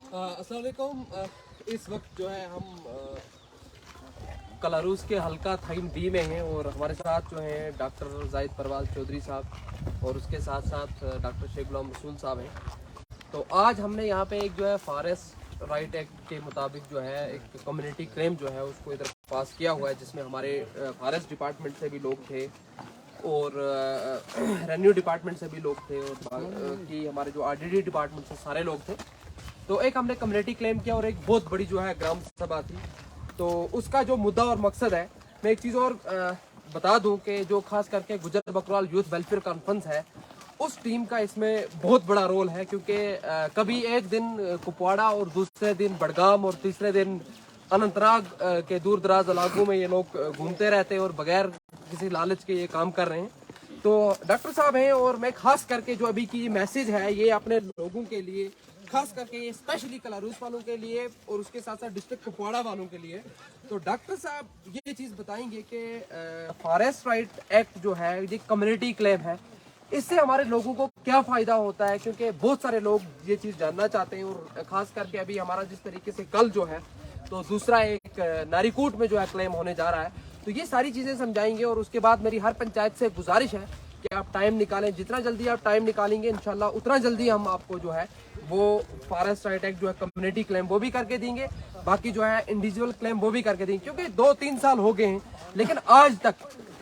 अस्सलाम वालेकुम। इस वक्त जो है हम कलारूस के हल्का थाइन बी में हैं और हमारे साथ जो हैं डॉक्टर जाहिद परवाज चौधरी साहब और उसके साथ साथ डॉक्टर शेख गुलाम रसूल साहब हैं। तो आज हमने यहाँ पे एक जो है फॉरेस्ट राइट एक्ट के मुताबिक जो है एक कम्युनिटी क्लेम जो है उसको इधर पास किया हुआ है, जिसमें हमारे फॉरेस्ट डिपार्टमेंट से भी लोग थे और रेवेन्यू डिपार्टमेंट से भी लोग थे और कि हमारे जो आरडीडी डिपार्टमेंट से सारे लोग थे। तो एक हमने कम्युनिटी क्लेम किया और एक बहुत बड़ी जो है ग्राम सभा थी। तो उसका जो मुद्दा और मकसद है, मैं एक चीज़ और बता दूं कि जो खास करके गुजर बकरवाल यूथ वेलफेयर कॉन्फ्रेंस है उस टीम का इसमें बहुत बड़ा रोल है, क्योंकि कभी एक दिन कुपवाड़ा और दूसरे दिन बड़गाम और तीसरे दिन अनंतनाग के दूर दराज इलाकों में ये लोग घूमते रहते हैं और बगैर किसी लालच के ये काम कर रहे हैं। तो डॉक्टर साहब हैं और मैं खास करके जो अभी की मैसेज है ये अपने लोगों के लिए, खास करके ये स्पेशली कलारूस वालों के लिए और उसके साथ साथ डिस्ट्रिक्ट कुपवाड़ा वालों के लिए। तो डॉक्टर साहब ये चीज़ बताएंगे कि फॉरेस्ट राइट एक्ट जो है ये कम्युनिटी क्लेम है, इससे हमारे लोगों को क्या फ़ायदा होता है, क्योंकि बहुत सारे लोग ये चीज़ जानना चाहते हैं। और ख़ास करके अभी हमारा जिस तरीके से कल जो है तो दूसरा एक नारीकूट में जो है क्लेम होने जा रहा है, तो ये सारी चीज़ें समझाएंगे। और उसके बाद मेरी हर पंचायत से गुजारिश है कि आप टाइम निकालें, जितना जल्दी आप टाइम निकालेंगे इंशाल्लाह उतना जल्दी हम आपको जो है वो फॉरेस्ट राइट एक्ट जो है कम्युनिटी क्लेम वो भी करके देंगे, बाकी जो है इंडिविजुअल क्लेम वो भी करके देंगे। क्योंकि 2-3 साल हो गए हैं लेकिन आज तक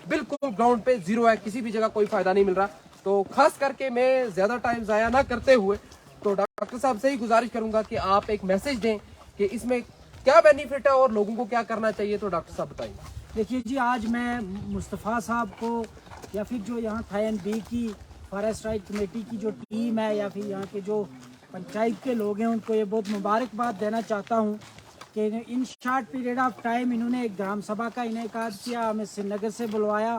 बिल्कुल ग्राउंड पे जीरो है, किसी भी जगह कोई फायदा नहीं मिल रहा। तो खास करके मैं ज़्यादा टाइम ज़ाया ना करते हुए तो डॉक्टर साहब से ही गुजारिश करूंगा कि आप एक मैसेज दें कि इसमें क्या बेनिफिट है और लोगों को क्या करना चाहिए। तो डॉक्टर साहब बताइए। देखिए जी, आज मैं मुस्तफ़ा साहब को या फिर जो यहाँ थाइन बी की फॉरेस्ट राइट कमेटी की जो टीम है या फिर यहाँ के जो पंचायत के लोग हैं उनको ये बहुत मुबारकबाद देना चाहता हूँ कि in short period of time इन्होंने एक ग्राम सभा का इनेकाद किया, हमें श्रीनगर से बुलवाया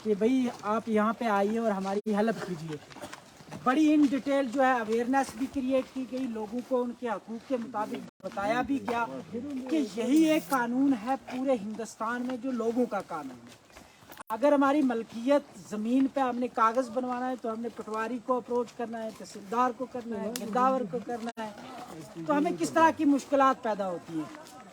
कि भाई आप यहाँ पे आइए और हमारी हेल्प कीजिए। बड़ी इन डिटेल जो है अवेयरनेस भी क्रिएट की गई, लोगों को उनके हकूक़ के मुताबिक बताया भी गया कि यही एक कानून है पूरे हिंदुस्तान में जो लोगों का कानून है। अगर हमारी मलकियत ज़मीन पे हमने कागज़ बनवाना है तो हमने पटवारी को अप्रोच करना है, तहसीलदार को करना है, गिरदावर को करना है, तो हमें किस तरह की मुश्किलात पैदा होती हैं।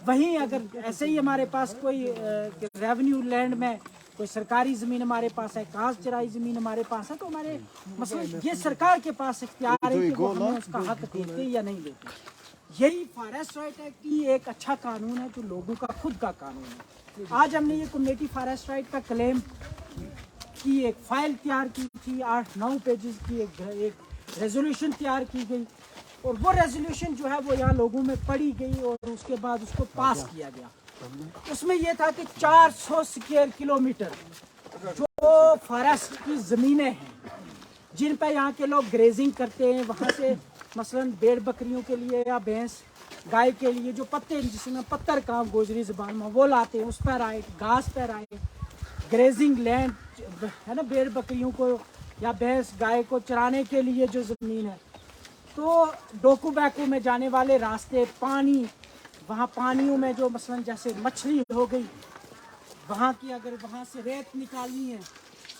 वहीं अगर ऐसे ही हमारे पास कोई रेवेन्यू लैंड में कोई सरकारी ज़मीन हमारे पास है, घास चराई ज़मीन हमारे पास है, तो हमारे मतलब ये सरकार के पास इख्तियार है कि वो हमें उसका हक देते या नहीं देते। यही फॉरेस्ट राइट एक्ट की एक अच्छा कानून है जो लोगों का खुद का कानून है। आज हमने ये कम्युनिटी फॉरेस्ट राइट का क्लेम की एक फाइल तैयार की थी, 8-9 पेजेस की एक रेजोल्यूशन तैयार की गई और वो रेजोल्यूशन जो है वो यहाँ लोगों में पढ़ी गई और उसके बाद उसको पास किया गया। उसमें यह था कि 400 स्क्वायर किलोमीटर जो फॉरेस्ट की ज़मीनें हैं जिन पर यहाँ के लोग ग्रेजिंग करते हैं, वहाँ से मसलन भेड़ बकरियों के लिए या भैंस गाय के लिए जो पत्ते जिसमें पत्थर काम गोजरी ज़बान में वो लाते हैं, उस पर आए, घास पर आए, ग्रेजिंग लैंड है ना, भेड़ बकरियों को या भैंस गाय को चराने के लिए जो ज़मीन है, तो डोकू बैकू में जाने वाले रास्ते, पानी, वहाँ पानियों में जो मसलन जैसे मछली हो गई वहाँ की, अगर वहाँ से रेत निकालनी है,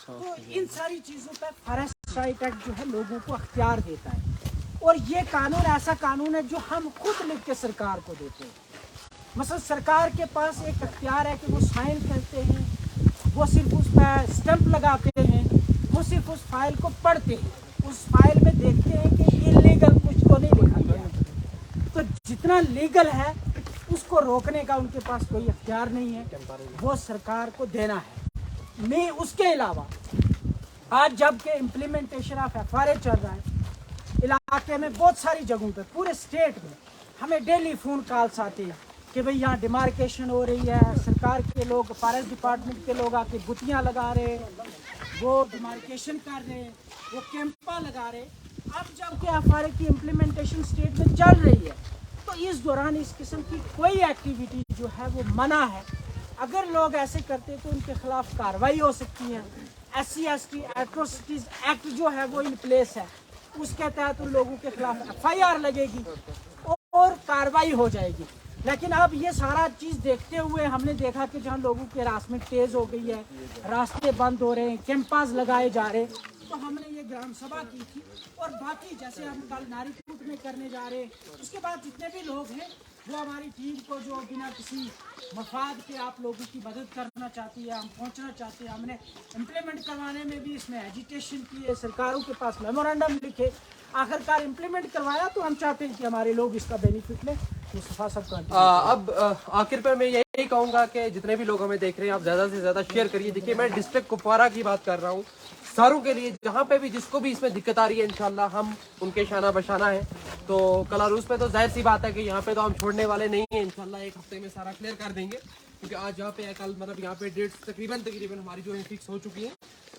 तो इन सारी चीज़ों पर फॉरेस्ट राइट एक्ट जो है लोगों को अख्तियार देता है। और ये कानून ऐसा कानून है जो हम खुद लिख के सरकार को देते हैं। मसलन सरकार के पास एक अख्तियार है कि वो साइन करते हैं, वो सिर्फ उस पर स्टैंप लगाते हैं, वो सिर्फ उस फाइल को पढ़ते हैं, उस फाइल में देखते हैं कि इलीगल कुछ तो नहीं लिखा गया। तो जितना लीगल है उसको रोकने का उनके पास कोई अख्तियार नहीं है, वो सरकार को देना है। मैं उसके अलावा आज जबकि इम्प्लीमेंटेशन ऑफ FRA चल रहा है इलाके में, बहुत सारी जगहों पे पूरे स्टेट में हमें डेली फ़ोन कॉल्स आते हैं कि भाई यहाँ डिमार्केशन हो रही है, सरकार के लोग, फॉरेस्ट डिपार्टमेंट के लोग आके गुतियाँ लगा रहे हैं, वो डिमार्केशन कर रहे हैं, वो कैंपा लगा रहे हैं। अब जबकि FRA की इम्प्लीमेंटेशन स्टेट में चल रही है तो इस दौरान इस किस्म की कोई एक्टिविटी जो है वो मना है। अगर लोग ऐसे करते तो उनके खिलाफ कार्रवाई हो सकती है। SC/ST एट्रोसिटीज़ एक्ट जो है वो इन प्लेस है, उसके तहत उन लोगों के खिलाफ FIR लगेगी और कार्रवाई हो जाएगी। लेकिन अब ये सारा चीज़ देखते हुए हमने देखा कि जहाँ लोगों की हरासमेंट तेज़ हो गई है, रास्ते बंद हो रहे हैं, कैंपास लगाए जा रहे हैं, तो हमने ये ग्राम सभा की थी। और बाकी जैसे हम कल नारीकूट में करने जा रहे हैं, उसके बाद जितने भी लोग हैं वो हमारी टीम को जो बिना किसी मफाद के आप लोगों की मदद करना चाहती है, हम पहुंचना चाहते हैं। हमने इम्प्लीमेंट करवाने में भी इसमें एजिटेशन की है, सरकारों के पास मेमोरेंडम लिखे, आखिरकार इम्प्लीमेंट करवाया। तो हम चाहते हैं कि हमारे लोग इसका बेनिफिट लें। मुस्तफा साहब का अब आखिर पर मैं यही कहूँगा कि जितने भी लोग हमें देख रहे हैं आप ज़्यादा से ज़्यादा शेयर करिए। देखिए मैं डिस्ट्रिक्ट कुपवारा की बात कर रहा हूँ, सारों के लिए जहाँ पे भी जिसको भी इसमें दिक्कत आ रही है इंशाल्लाह हम उनके शाना बशाना है। तो कलारूस में तो जाहिर सी बात है कि यहाँ पे तो हम छोड़ने वाले नहीं हैं, इंशाल्लाह एक हफ्ते में सारा क्लियर कर देंगे, क्योंकि आज यहाँ पे है, कल मतलब यहाँ पे डेट्स तकरीबन हमारी जो है फिक्स हो चुकी है।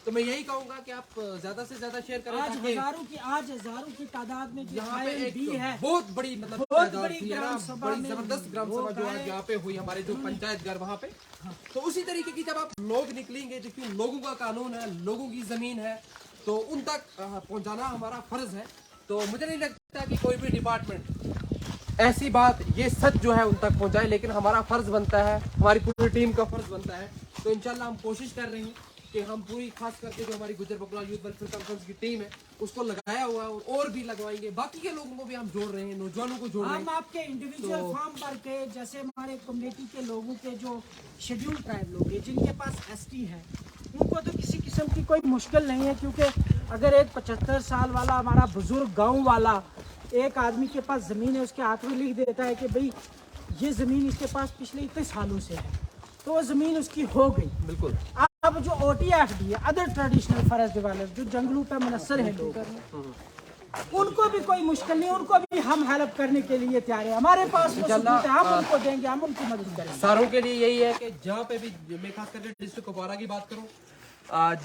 तो मैं यही कहूँगा कि आप ज़्यादा से ज़्यादा शेयर करें। आज हजारों की तादाद में यहाँ पे एक भी है, बहुत बड़ी मतलब बहुत तादाद बड़ी थी, ग्राम ना, सभा बड़ी में जबरदस्त ग्राम लोग सभा जो है आए। यहाँ पे हुई हमारे जो पंचायत घर वहाँ पे। तो उसी तरीके की जब आप लोग निकलेंगे, देखिए लोगों का कानून है, लोगों की जमीन है, तो उन तक पहुँचाना हमारा फर्ज है। तो मुझे नहीं लगता कि कोई भी डिपार्टमेंट ऐसी बात ये सच जो है उन तक पहुँचाए, लेकिन हमारा फर्ज बनता है, हमारी पूरी टीम का फर्ज बनता है। तो इंशाल्लाह हम कोशिश कर रहे हैं कि हम पूरी खास करके जो हमारी गुजर बकला यूथ वेलफेयर कॉन्फ्रेंस की टीम है उसको लगाया हुआ है और भी लगवाएंगे। बाकी के लोगों को भी हम जोड़ रहे हैं, नौजवानों को जोड़ रहे हैं। हम आपके इंडिविजुअल फॉर्म भर के, जैसे हमारे कम्युनिटी के लोगों के जो शेड्यूल ट्राइब लोग हैं जिनके पास एसटी है, उनको तो किसी किस्म की कोई मुश्किल नहीं है, क्योंकि अगर एक 75 साल वाला हमारा बुजुर्ग गाँव वाला एक आदमी के पास ज़मीन है, उसके हाथ में लिख देता है कि भाई ये ज़मीन इसके पास पिछले इतने सालों से है, तो वो ज़मीन उसकी हो गई। बिल्कुल। अब जो OTFD है, अदर ट्रेडिशनल फॉरेस्ट डेवलपर, जो जंगलों पे मुनसर है लोग, उनको भी कोई मुश्किल नहीं, उनको भी हम हेल्प करने के लिए तैयार है। हमारे पास वो सबूत है, हम उनको देंगे, हम उनकी मदद करेंगे। सारों के लिए यही है कि जहाँ पे भी, मैं खास करके डिस्ट्रिक्ट कुपवारा की बात करूँ,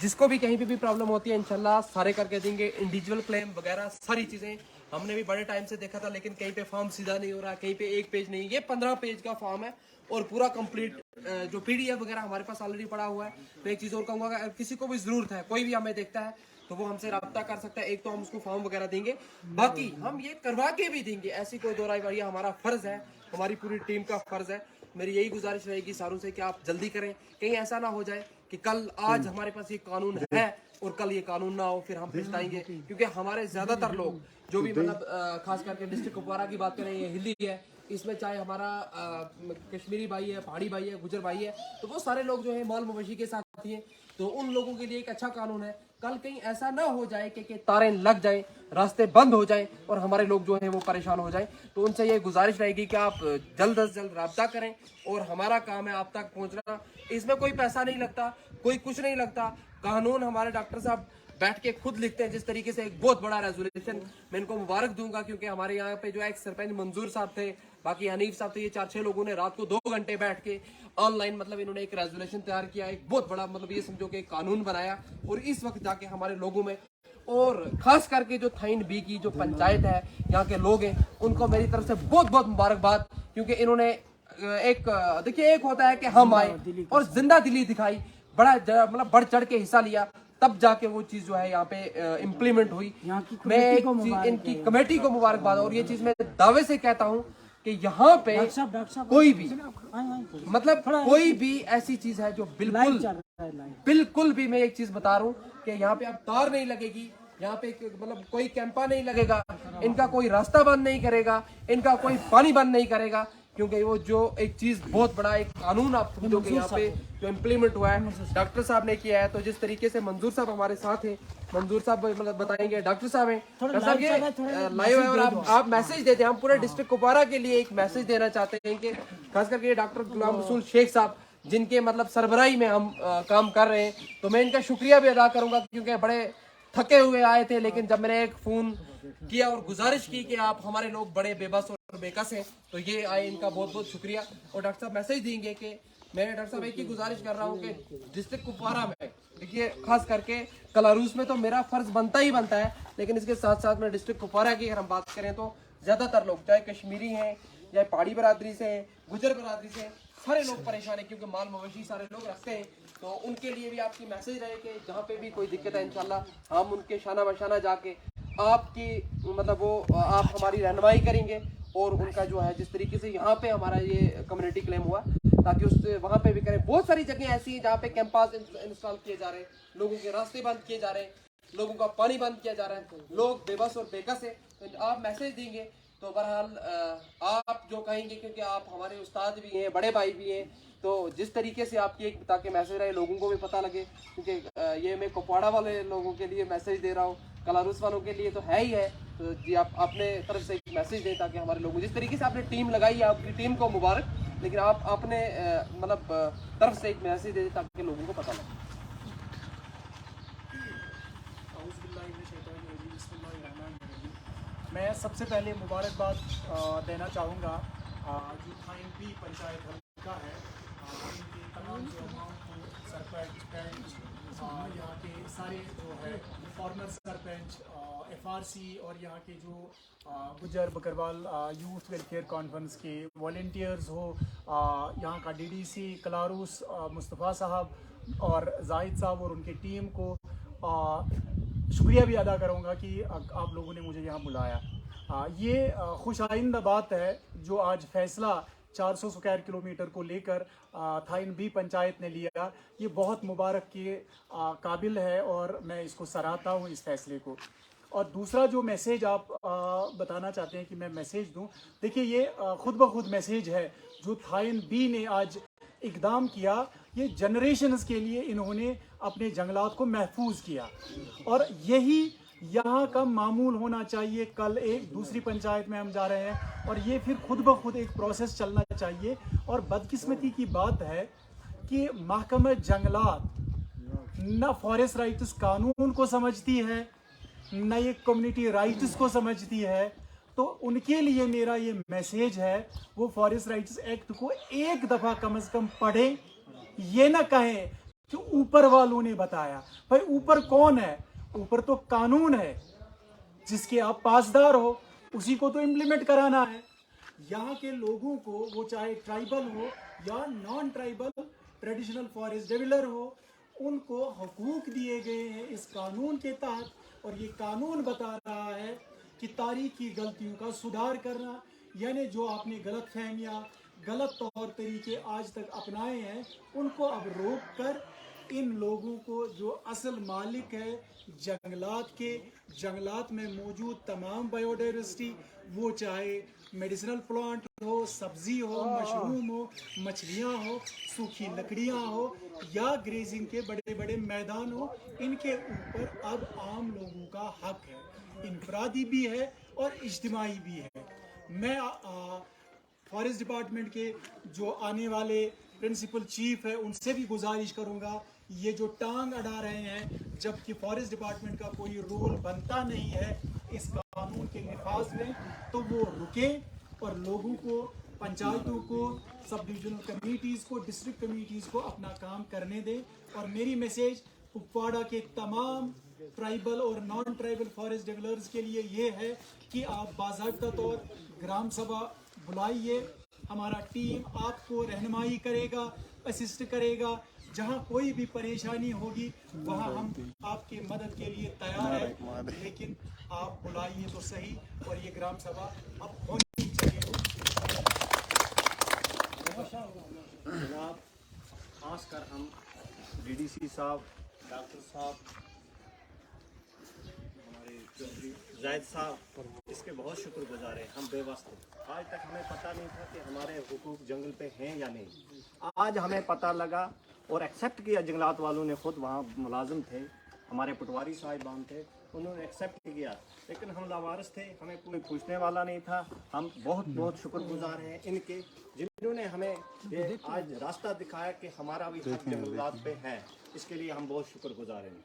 जिसको भी कहीं पे भी प्रॉब्लम होती है इंशाल्लाह सारे करके देंगे। इंडिविजुअल क्लेम वगैरह सारी चीज़ें हमने भी बड़े टाइम से देखा था, लेकिन कहीं पे फॉर्म सीधा नहीं हो रहा, कहीं पे एक पेज नहीं। ये 15 पेज का फॉर्म है और पूरा कंप्लीट जो PDF वगैरह हमारे पास ऑलरेडी पड़ा हुआ है। तो एक चीज़ और कहूँगा, अगर किसी को भी ज़रूरत है, कोई भी हमें देखता है तो वो हमसे रब्ता कर सकता है। एक तो हम उसको फॉर्म वगैरह देंगे, बाकी हम ये करवा के भी देंगे, ऐसी कोई दो राय वाली, हमारा फ़र्ज़ है, हमारी पूरी टीम का फ़र्ज़ है। मेरी यही गुजारिश रहेगी सारों से कि आप जल्दी करें, कहीं ऐसा ना हो जाए कि कल आज हमारे पास ये कानून है और कल ये कानून ना हो, फिर हम पछताएंगे। क्योंकि हमारे ज़्यादातर लोग जो भी मतलब खास करके डिस्ट्रिक्ट कुपवारा की बात करें, ये हिंदी है, इसमें चाहे हमारा कश्मीरी भाई है, पहाड़ी भाई है, गुजर भाई है, तो वो सारे लोग जो है माल मवेशी के साथ हैं। तो उन लोगों के लिए एक अच्छा कानून है। कल कहीं ऐसा ना हो जाए कि तारें लग जाएं, रास्ते बंद हो जाएं और हमारे लोग जो है वो परेशान हो जाएं। तो उनसे ये गुजारिश रहेगी कि आप जल्द से जल्द रब्ता करें और हमारा काम है आप तक पहुंचना। इसमें कोई पैसा नहीं लगता, कोई कुछ नहीं लगता। कानून हमारे डॉक्टर साहब बैठ के खुद लिखते हैं। जिस तरीके से एक बहुत बड़ा रेजोल्यूशन, मैं इनको मुबारक दूंगा, क्योंकि हमारे यहाँ पे जो एक्स सरपंच मंजूर साहब थे, बाकी हनीफ साहब थे, ये 4-6 लोगों ने रात को 2 घंटे बैठ के ऑनलाइन मतलब इन्होंने एक रेजोल्यूशन तैयार किया, एक बहुत बड़ा मतलब ये समझो कि एक कानून बनाया। और इस वक्त जाके हमारे लोगों में, और खास करके जो थाइन बी की जो पंचायत है, यहाँ के लोग हैं, उनको मेरी तरफ से बहुत बहुत मुबारकबाद, क्योंकि इन्होंने एक देखिए, एक होता है कि हम आए और जिंदा दिली दिखाई, बड़ा मतलब बढ़ चढ़ के हिस्सा लिया, तब जाके वो चीज जो है यहाँ पे इम्प्लीमेंट हुई। मैं इनकी कमेटी को मुबारकबाद, और ये चीज मैं दावे से कहता हूँ कि यहाँ पे कोई भी मतलब कोई भी ऐसी चीज है जो बिल्कुल भी, मैं एक चीज बता रहा हूँ कि यहाँ पे अब तार नहीं लगेगी, यहाँ पे मतलब कोई कैंपा नहीं लगेगा, इनका कोई रास्ता बंद नहीं करेगा, इनका कोई पानी बंद नहीं करेगा, क्योंकि वो जो एक चीज बहुत बड़ा एक कानून आप समझो कि यहाँ पे जो इम्प्लीमेंट हुआ है डॉक्टर साहब ने किया है। तो जिस तरीके से मंजूर साहब हमारे साथ हैं, मंजूर साहब मतलब बताएंगे, डॉक्टर साहब हैं, डॉक्टर साहब ये लाइव है और आप मैसेज देते हैं। हम पूरे डिस्ट्रिक्ट कुपवारा के लिए एक मैसेज देना चाहते हैं कि खास करके डॉक्टर गुलाम रसूल शेख साहब, जिनके मतलब सरबराही में हम काम कर रहे हैं, तो मैं इनका शुक्रिया भी अदा करूंगा, क्योंकि बड़े थके हुए आए थे, लेकिन जब मैंने एक फोन किया और गुजारिश की कि आप हमारे लोग बड़े बेबस और बेकस हैं, तो ये आए, इनका बहुत बहुत शुक्रिया। और डॉक्टर साहब मैसेज देंगे कि मैं डॉक्टर साहब एक ही गुजारिश कर रहा हूँ कि डिस्ट्रिक्ट कुपवारा में देखिए, खास करके कलारूस में तो मेरा फर्ज बनता ही बनता है, लेकिन इसके साथ साथ में डिस्ट्रिक्ट कुपवारा की अगर हम बात करें तो ज्यादातर लोग चाहे कश्मीरी हैं, चाहे पहाड़ी बरादरी से हैं, गुजर बरादरी से, सारे लोग परेशान हैं, क्योंकि माल मवेशी सारे लोग रखते हैं। तो उनके लिए भी आपकी मैसेज रहे कि जहाँ पे भी कोई दिक्कत है इंशाल्लाह हम उनके शाना बशाना जाके आपकी मतलब वो आप हमारी रहनुमाई करेंगे, और उनका जो है जिस तरीके से यहाँ पे हमारा ये कम्युनिटी क्लेम हुआ, ताकि उससे वहाँ पे भी करें। बहुत सारी जगह ऐसी हैं जहाँ पे कैंपास इंस्टॉल किए जा रहे हैं, लोगों के रास्ते बंद किए जा रहे हैं, लोगों का पानी बंद किया जा रहा है, लोग बेबस और बेकस है। तो आप मैसेज देंगे तो बहरहाल आप जो कहेंगे, क्योंकि आप हमारे उस्ताद भी हैं, बड़े भाई भी हैं, तो जिस तरीके से आपकी एक ताकि मैसेज रहे लोगों को भी पता लगे, क्योंकि ये मैं कुपवाड़ा वाले लोगों के लिए मैसेज दे रहा हूँ, कलारुस वालों के लिए तो है ही है। तो जी आप अपने तरफ से एक मैसेज दें ताकि हमारे लोगों, जिस तरीके से आपने टीम लगाई है आपकी टीम को मुबारक, लेकिन आप अपने मतलब तरफ से एक मैसेज दें ताकि लोगों को पता लगे। मैं सबसे पहले मुबारकबाद देना चाहूँगा जो थाइनबी पंचायत हल्का है, इनके तमाम जो सरपंच पैंच, यहाँ के सारे जो है फॉर्मर सरपंच, एफआरसी और यहाँ के जो गुजर बकरवाल यूथ वेलफेयर कॉन्फ्रेंस के वॉल्टियर्स हो, यहाँ का डीडीसी कलारुस मुस्तफ़ा साहब और जाहिद साहब और उनकी टीम को शुक्रिया भी अदा करूँगा कि आप लोगों ने मुझे यहाँ बुलाया। ये खुश आइंदा बात है जो आज फैसला 400 स्क्वायर किलोमीटर को लेकर थाइनबी पंचायत ने लिया, ये बहुत मुबारक के काबिल है और मैं इसको सराहता हूँ इस फैसले को। और दूसरा जो मैसेज आप बताना चाहते हैं कि मैं मैसेज दूं, देखिए ये खुद ब खुद मैसेज है जो थाइनबी ने आज इकदाम किया, ये जनरेशन्स के लिए इन्होंने अपने जंगलात को महफूज किया और यही यहाँ का मामूल होना चाहिए। कल एक दूसरी पंचायत में हम जा रहे हैं और ये फिर खुद ब खुद एक प्रोसेस चलना चाहिए। और बदकिस्मती की बात है कि महकमा जंगलात न फॉरेस्ट राइट्स कानून को समझती है न ये कम्युनिटी राइट्स को समझती है। तो उनके लिए मेरा ये मैसेज है, वो फॉरेस्ट राइट्स एक्ट को एक दफ़ा कम से कम पढ़ें, ये ना कहें कि ऊपर वालों ने बताया। भाई ऊपर कौन है? ऊपर तो कानून है जिसके आप पासदार हो, उसी को तो इम्प्लीमेंट कराना है। यहाँ के लोगों को, वो चाहे ट्राइबल हो या non tribal traditional forest developer हो, उनको हकूक दिए गए हैं इस कानून के तहत। और ये कानून बता रहा है कि तारीखी गलतियों का सुधार करना, यानी जो आपने गलत फहमियाँ, गलत तौर तरीके आज तक अपनाए हैं, उनको अब रोक कर इन लोगों को जो असल मालिक है जंगलात के, जंगलात में मौजूद तमाम बायोडाइवर्सिटी, वो चाहे मेडिसिनल प्लांट हो, सब्जी हो, मशरूम हो, मछलियाँ हो, सूखी लकड़ियाँ हो या ग्रेजिंग के बड़े बड़े मैदान हो, इनके ऊपर अब आम लोगों का हक है, इनफरादी भी है और इज्तिमाई भी है। मैं फॉरेस्ट डिपार्टमेंट के जो आने वाले प्रिंसिपल चीफ है उनसे भी गुजारिश करूंगा, ये जो टांग अड़ा रहे हैं जबकि फॉरेस्ट डिपार्टमेंट का कोई रोल बनता नहीं है इस कानून के निफाज में, तो वो रुके और लोगों को, पंचायतों को, सब डिविजनल कमेटीज़ को, डिस्ट्रिक्ट कमेटीज़ को अपना काम करने दें। और मेरी मैसेज कुपवाड़ा के तमाम ट्राइबल और नॉन ट्राइबल फॉरेस्ट डेवलपर्स के लिए ये है कि आप बाज़ाब्ता तौर ग्राम सभा बुलाइए, हमारा टीम आपको रहनुमाई करेगा, असिस्ट करेगा, जहाँ कोई भी परेशानी होगी वहाँ हम आपके मदद के लिए तैयार हैं, लेकिन आप बुलाइए तो सही और ये ग्राम सभा अब होनी चाहिए। जनाब, खासकर हम डीडीसी साहब, डॉक्टर साहब, हमारे जायद साहब, इसके बहुत शुक्रगुजार हैं। हम बेबस थे, आज तक हमें पता नहीं था कि हमारे हुकूक जंगल पे हैं या नहीं। आज हमें पता लगा और एक्सेप्ट किया, जंगलात वालों ने खुद वहाँ मुलाजिम थे, हमारे पटवारी साहिबान थे, उन्होंने एक्सेप्ट किया, लेकिन हम लावारिस थे, हमें कोई पूछने वाला नहीं था। हम बहुत बहुत शुक्रगुजार हैं इनके, जिन्होंने हमें ये आज रास्ता दिखाया कि हमारा भी हक जंगलात पे है। इसके लिए हम बहुत शुक्रगुजार हैं।